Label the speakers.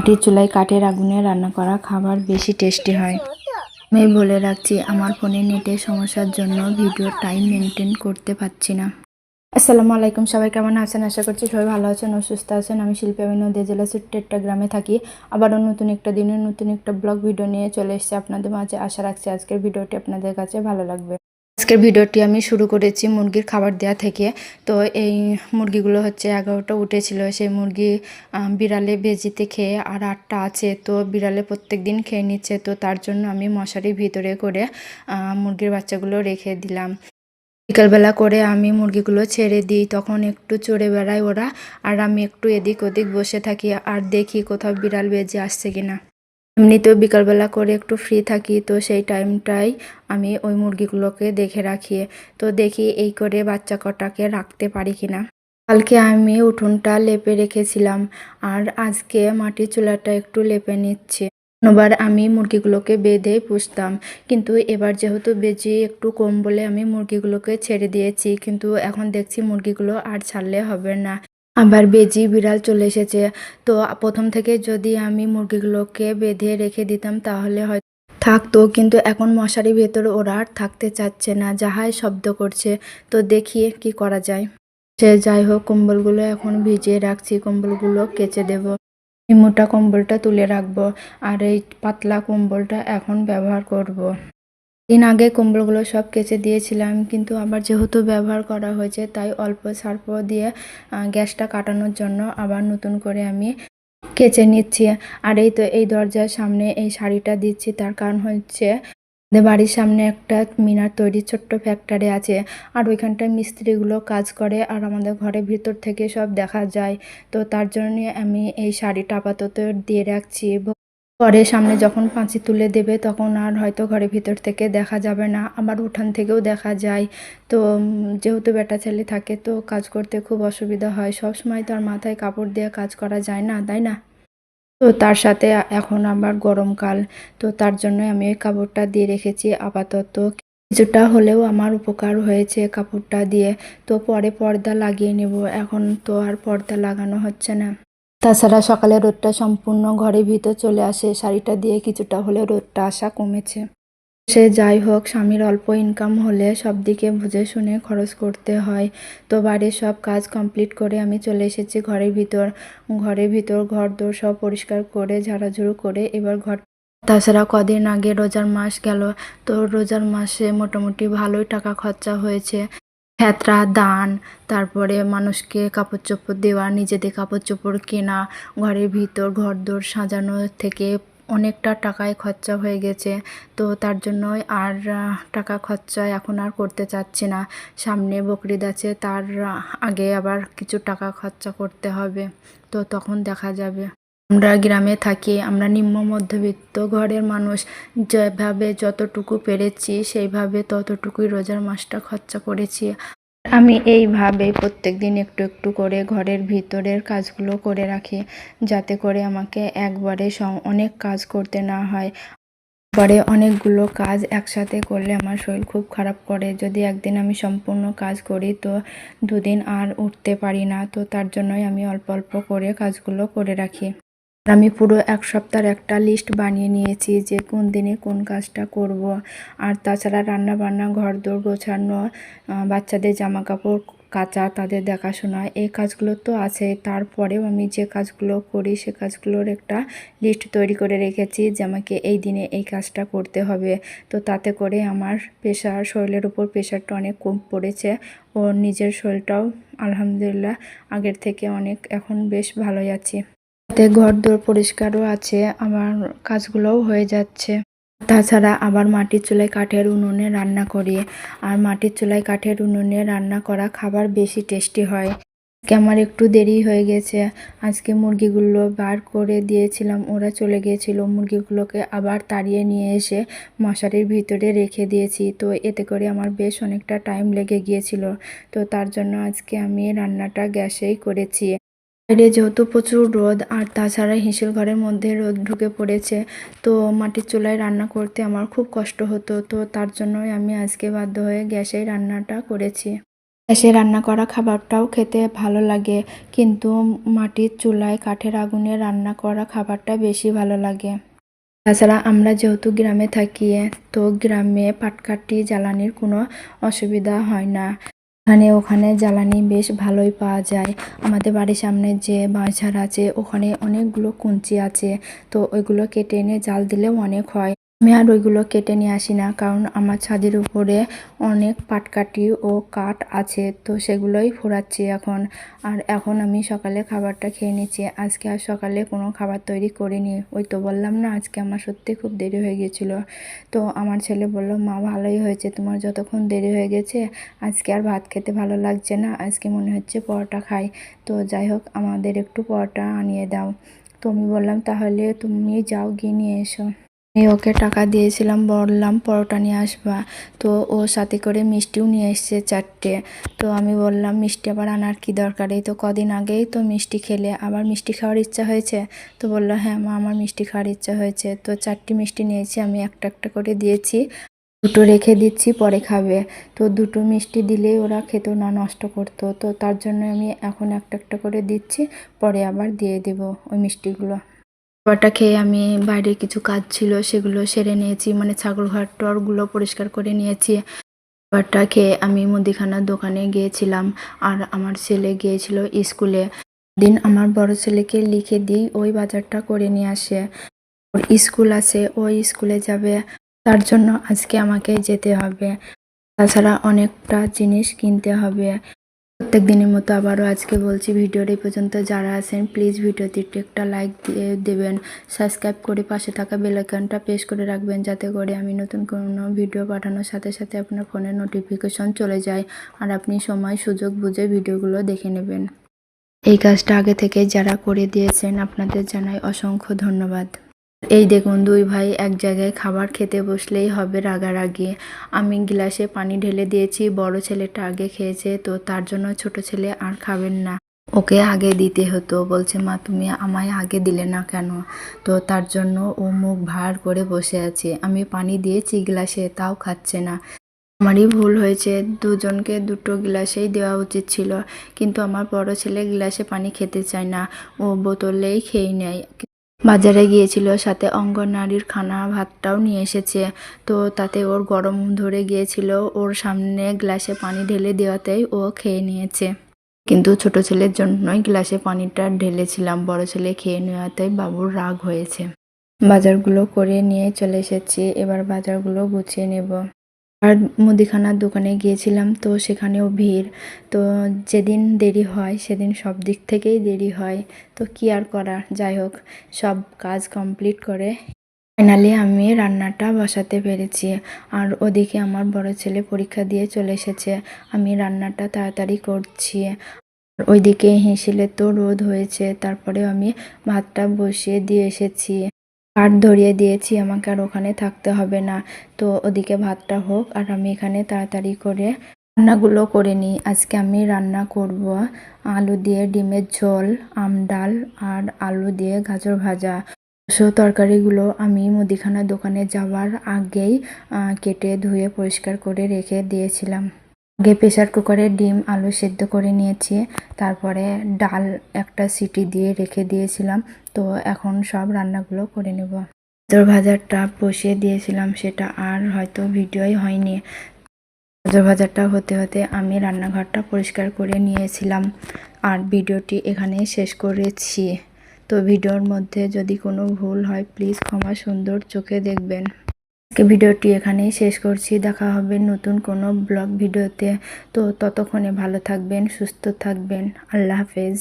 Speaker 1: মাটির চুলায় কাঠের আগুনে রান্না করা খাবার বেশি টেস্টি হয়। আমি বলে রাখছি, আমার ফোনে নেটের সমস্যার জন্য ভিডিও টাইম মেনটেন করতে পারছি না। আসসালামু আলাইকুম, সবাই কেমন আছেন? আশা করছি সবাই ভালো আছেন ও সুস্থ আছেন। আমি শিল্পী, আমি নদিয়া জেলা ছোট্ট একটা গ্রামে থাকি। আবারও নতুন একটা দিনের নতুন একটা ব্লগ ভিডিও নিয়ে চলে এসেছি আপনাদের মাঝে। আশা রাখছি আজকের ভিডিওটি আপনাদের কাছে ভালো লাগবে। আজকের ভিডিওটি আমি শুরু করেছি মুরগির খাবার দেওয়া থেকে। তো এই মুরগিগুলো হচ্ছে 11টা উঠেছিল। সেই মুরগি বিড়ালে বেজিতে খেয়ে আর 8টা আছে। তো বিড়ালে প্রত্যেক দিন খেয়ে নিচ্ছে। তো তার জন্য আমি মশারির ভিতরে করে মুরগির বাচ্চাগুলো রেখে দিলাম। বিকালবেলা করে আমি মুরগিগুলো ছেড়ে দিই, তখন একটু চড়ে বেড়ায় ওরা, আর আমি একটু এদিক ওদিক বসে থাকি আর দেখি কোথাও বিড়াল বেজে আসছে কিনা। এমনিতেও বিকালবেলা করে একটু ফ্রি থাকি, তো সেই টাইমটাই আমি ওই মুরগিগুলোকে দেখে রাখি। তো দেখি এই করে বাচ্চা কটাকে রাখতে পারি কিনা। কালকে আমি উঠোনটা লেপে রেখেছিলাম, আর আজকে মাটির চুলাটা একটু লেপে নিচ্ছি। অন্যবার আমি মুরগিগুলোকে বেঁধে পুষতাম, কিন্তু এবার যেহেতু বেজি একটু কম বলে আমি মুরগিগুলোকে ছেড়ে দিয়েছি। কিন্তু এখন দেখছি মুরগিগুলো আর ছাড়লে হবে না, আবার বেজি বিড়াল চলে এসেছে। তো প্রথম থেকে যদি আমি মুরগিগুলোকে বেঁধে রেখে দিতাম তাহলে হয়তো থাকতো, কিন্তু এখন মশারির ভেতরে ওরা আর থাকতে চাচ্ছে না, যাহাই শব্দ করছে। তো দেখি কি করা যায়। সে যাই হোক, কম্বলগুলো এখন ভিজিয়ে রাখছি, কম্বলগুলো কেচে দেব। এই মোটা কম্বলটা তুলে রাখবো, আর এই পাতলা কম্বলটা এখন ব্যবহার করব। দিন আগে কম্বলগুলো সব কেচে দিয়েছিলাম, কিন্তু আবার যেহেতু ব্যবহার করা হয়েছে তাই অল্প সার্ফ দিয়ে গ্যাসটা কাটানোর জন্য আবার নতুন করে আমি কেচে নিচ্ছি। আর এই তো এই দরজার সামনে এই শাড়িটা দিচ্ছি, তার কারণ হচ্ছে আমাদের বাড়ির সামনে একটা মিনার তৈরি ছোট্ট ফ্যাক্টরি আছে, আর ওইখানটায় মিস্ত্রিগুলো কাজ করে, আর আমাদের ঘরের ভিতর থেকে সব দেখা যায়। তো তার জন্য আমি এই শাড়িটা আপাতত দিয়ে রাখছি। পরে সামনে যখন পাঁচি তুলে দেবে তখন আর হয়তো ঘরের ভিতর থেকে দেখা যাবে না, আবার উঠান থেকেও দেখা যায়। তো যেহেতু বেটা ছেলে থাকে তো কাজ করতে খুব অসুবিধা হয়, সব সময় তো আর মাথায় কাপড় দিয়ে কাজ করা যায় না, তাই না? তো তার সাথে এখন আবার গরমকাল, তো তার জন্য আমি ওই কাপড়টা দিয়ে রেখেছি আপাতত। কিছুটা হলেও আমার উপকার হয়েছে কাপড়টা দিয়ে। তো পরে পর্দা লাগিয়ে নেব, এখন তো আর পর্দা লাগানো হচ্ছে না। তাছাড়া সকালে রোদটা সম্পূর্ণ ঘরের ভিতর চলে আসে, শাড়িটা দিয়ে কিছুটা হলেও রোদটা আসা কমেছে। সে যাই হোক, স্বামীর অল্প ইনকাম হলে সব দিকে বুঝে শুনে খরচ করতে হয়। তো বাড়ির সব কাজ কমপ্লিট করে আমি চলে এসেছি ঘরের ভিতর ঘরদোর সব পরিষ্কার করে ঝাড়াঝুড়ো করে এবার ঘর। তাছাড়া কদিন আগে রোজার মাস গেল, তো রোজার মাসে মোটামুটি ভালোই টাকা খরচা হয়েছে। ফেতরা দান, তারপরে মানুষকে কাপড় চোপড় দেওয়া, নিজেদের কাপড় চোপড় কেনা, ঘরের ভিতর ঘরদোর সাজানো থেকে অনেকটা টাকায় খরচা হয়ে গেছে। তো তার জন্যই আর টাকা খরচা এখন আর করতে চাচ্ছি না। সামনে বকরিদ আছে, তার আগে আবার কিছু টাকা খরচা করতে হবে, তো তখন দেখা যাবে। আমরা গ্রামে থাকি, আমরা নিম্ন মধ্যবিত্ত ঘরের মানুষ, যেভাবে যতটুকু পেরেছি সেইভাবে ততটুকুই রোজার মাসটা খরচা করেছি। আমি এইভাবে প্রত্যেক দিন একটু একটু করে ঘরের ভিতরের কাজগুলো করে রাখি, যাতে করে আমাকে একবারে অনেক কাজ করতে না হয়। পরে অনেকগুলো কাজ একসাথে করলে আমার শরীর খুব খারাপ করে। যদি একদিন আমি সম্পূর্ণ কাজ করি তো দুদিন আর উঠতে পারি না। তো তার জন্যই আমি অল্প অল্প করে কাজগুলো করে রাখি। আমি পুরো এক সপ্তাহের একটা লিস্ট বানিয়ে নিয়েছি যে কোন দিনে কোন কাজটা করব। আর তাছাড়া রান্না বান্না, ঘরদোর গোছানো, বাচ্চাদের জামা কাপড় কাচা, তাদের দেখাশোনা, এই কাজগুলো তো আছে। তারপরেও আমি যে কাজগুলো করি সে কাজগুলোর একটা লিস্ট তৈরি করে রেখেছি যে আমাকে এই দিনে এই কাজটা করতে হবে। তো তাতে করে আমার শরীরের উপর প্রেশারটা অনেক কম পড়েছে, ও নিজের শরীরটাও আলহামদুলিল্লাহ আগের থেকে অনেক এখন বেশ ভালোই আছি। তাতে ঘরদোর পরিষ্কারও আছে, আমার কাজগুলোও হয়ে যাচ্ছে। তাছাড়া আবার মাটির চুলায় কাঠের উনুনে রান্না করি, আর মাটির চুলায় কাঠের উনুনে রান্না করা খাবার বেশি টেস্টি হয়। আজকে আমার একটু দেরি হয়ে গেছে, আজকে মুরগিগুলো বার করে দিয়েছিলাম, ওরা চলে গিয়েছিল। মুরগিগুলোকে আবার তাড়িয়ে নিয়ে এসে মশারির ভিতরে রেখে দিয়েছি, তো এতে করে আমার বেশ অনেকটা টাইম লেগে গিয়েছিল। তো তার জন্য আজকে আমি রান্নাটা গ্যাসেই করেছি। বাইরে যেহেতু প্রচুর রোদ, আর তাছাড়া হিঁশেল ঘরের মধ্যে রোদ ঢুকে পড়েছে, তো মাটির চুলায় রান্না করতে আমার খুব কষ্ট হতো। তো তার জন্যই আমি আজকে বাধ্য হয়ে গ্যাসেই রান্নাটা করেছি। গ্যাসে রান্না করা খাবারটাও খেতে ভালো লাগে, কিন্তু মাটির চুলায় কাঠের আগুনে রান্না করা খাবারটা বেশি ভালো লাগে। তাছাড়া আমরা যেহেতু গ্রামে থাকি, তো গ্রামে পাটকাঠি জ্বালানির কোনো অসুবিধা হয় না। ওখানে জ্বালানি বেশ ভালোই পাওয়া যায়। আমাদের বাড়ির সামনে যে বাঁশঝাড় আছে ওখানে অনেকগুলো কুঞ্চি আছে, তো ওইগুলো কেটে এনে জাল দিলেও অনেক হয়। আমি আর ওইগুলো কেটে নিয়ে আসি না, কারণ আমার ছাদের উপরে অনেক পাটকাঠি ও কাঠ আছে, তো সেগুলোই ফোড়াচ্ছি এখন। আর এখন আমি সকালে খাবারটা খেয়ে নিচ্ছি। আজকে আর সকালে কোনো খাবার তৈরি করিনি, ওই তো বললাম না আজকে আমার সত্যি খুব দেরি হয়ে গেছিল। তো আমার ছেলে বলল, মা ভালোই হয়েছে তোমার যতক্ষণ দেরি হয়ে গেছে, আজকে আর ভাত খেতে ভালো লাগছে না, আজকে মনে হচ্ছে পরোটা খাই। তো যাই হোক আমাদের একটু পরোটা আনিয়ে দাও। তো আমি বললাম তাহলে তুমি যাও গিয়ে নিয়ে এসো। আমি ওকে টাকা দিয়েছিলাম, বললাম পরোটা নিয়ে আসবা, তো ও সাথে করে মিষ্টিও নিয়ে এসছে 4টে। তো আমি বললাম মিষ্টি আবার আনার কি দরকার, এই তো কদিন আগেই তো মিষ্টি খেলে, আবার মিষ্টি খাওয়ার ইচ্ছা হয়েছে। তো বললো হ্যাঁ মা আমার মিষ্টি খাওয়ার ইচ্ছা হয়েছে। তো 4টি মিষ্টি নিয়েছি, আমি একটা একটা করে দিয়েছি, দুটো রেখে দিচ্ছি পরে খাবে। তো দুটো মিষ্টি দিলেই ওরা খেত না, নষ্ট করতো, তো তার জন্য আমি এখন একটা একটা করে দিচ্ছি, পরে আবার দিয়ে দেব ওই মিষ্টিগুলো। খাবারটা খেয়ে আমি বাইরে কিছু কাজ ছিল সেগুলো সেরে নিয়েছি, মানে ছাগল ঘর টরগুলো পরিষ্কার করে নিয়েছি। খাবারটা খেয়ে আমি মুদিখানার দোকানে গিয়েছিলাম, আর আমার ছেলে গিয়েছিল স্কুলে। দিন আমার বড় ছেলেকে লিখে দিই ওই বাজারটা করে নিয়ে আসে, ওর স্কুল আছে ওই স্কুলে যাবে, তার জন্য আজকে আমাকে যেতে হবে। তাছাড়া অনেকটা জিনিস কিনতে হবে। প্রত্যেক দিনের মতো আবারও আজকে বলছি, ভিডিওর এই পর্যন্ত যারা আছেন প্লিজ ভিডিওতে একটা লাইক দিয়ে দেবেন, সাবস্ক্রাইব করে পাশে থাকা বেল আইকনটা প্রেস করে রাখবেন, যাতে করে আমি নতুন কোনো ভিডিও পাঠানোর সাথে সাথে আপনার ফোনে নোটিফিকেশন চলে যায়, আর আপনি সময় সুযোগ বুঝে ভিডিওগুলো দেখে নেবেন। এই কাজটা আগে থেকে যারা করে দিয়েছেন আপনাদের জানাই অসংখ্য ধন্যবাদ। এই দেখুন দুই ভাই এক জায়গায় খাবার খেতে বসলেই হবে রাগারাগি। আমি গ্লাসে পানি ঢেলে দিয়েছি, বড় ছেলেটা আগে খেয়েছে, তো তার জন্য ছোট ছেলে আর খাবেন না, ওকে আগে দিতে হতো। বলছে মা তুমি আমায় আগে দিলে না কেন, তো তার জন্য ও মুখ ভার করে বসে আছে। আমি পানি দিয়েছি গ্লাসে, তাও খাচ্ছে না। আমারই ভুল হয়েছে, দুজনকে দুটো গ্লাসেই দেওয়া উচিত ছিল, কিন্তু আমার বড় ছেলে গ্লাসে পানি খেতে চায় না, ও বোতলেই খেয়ে নেয়। বাজারে গিয়েছিল, সাথে অঙ্গনারীর খানা ভাতটাও নিয়ে এসেছে, তো তাতে ওর গরম ধরে গিয়েছিল, ওর সামনে গ্লাসে পানি ঢেলে দেওয়াতেই ও খেয়ে নিয়েছে। কিন্তু ছোট ছেলের জন্যই গ্লাসে পানিটা ঢেলেছিলাম, বড় ছেলে খেয়ে নেওয়াতেই বাবুর রাগ হয়েছে। বাজারগুলো করে নিয়ে চলে এসেছি, এবার বাজারগুলো গুছিয়ে নেব। আর মুদিখানার দোকানে গিয়েছিলাম, তো সেখানেও ভিড়। তো যেদিন দেরি হয় সেদিন সব দিক থেকেই দেরি হয়, তো কি আর করার, যাই হোক সব কাজ কমপ্লিট করে ফাইনালি আমি রান্নাটা বসাতে পেরেছি। আর ওদিকে আমার বড় ছেলে পরীক্ষা দিয়ে চলে এসেছে, আমি রান্নাটা তাড়াতাড়ি করছি। ওইদিকে হিঁশিলে তো রোদ হয়েছে, তারপরে আমি ভাতটা বসিয়ে দিয়ে এসেছি, কাঠ ধরিয়ে দিয়েছি, আমাকে আর ওখানে থাকতে হবে না। তো ওদিকে ভাতটা হোক আর আমি এখানে তাড়াতাড়ি করে রান্নাগুলো করে নিই। আজকে আমি রান্না করব আলু দিয়ে ডিমের ঝোল, আম ডাল আর আলু দিয়ে গাজর ভাজা। তরকারিগুলো আমি মুদিখানার দোকানে যাওয়ার আগেই কেটে ধুয়ে পরিষ্কার করে রেখে দিয়েছিলাম। আগে প্রেসার কুকারে ডিম আলু সেদ্ধ করে নিয়েছি, তারপরে ডাল একটা সিটি দিয়ে রেখে দিয়েছিলাম। তো এখন সব রান্নাগুলো করে নেব। গাজর ভাজাটা বসিয়ে দিয়েছিলাম, সেটা আর হয়তো ভিডিওই হয়নি। গাজর ভাজাটা হতে হতে আমি রান্নাঘরটা পরিষ্কার করে নিয়েছিলাম, আর ভিডিওটি এখানেই শেষ করেছি। তো ভিডিওর মধ্যে যদি কোনো ভুল হয় প্লিজ ক্ষমা সুন্দর চোখে দেখবেন। আজকে ভিডিওটি এখানেই শেষ করছি, দেখা হবে নতুন কোনো ব্লগ ভিডিওতে। তো ততক্ষণে ভালো থাকবেন, সুস্থ থাকবেন, আল্লাহ হাফেজ।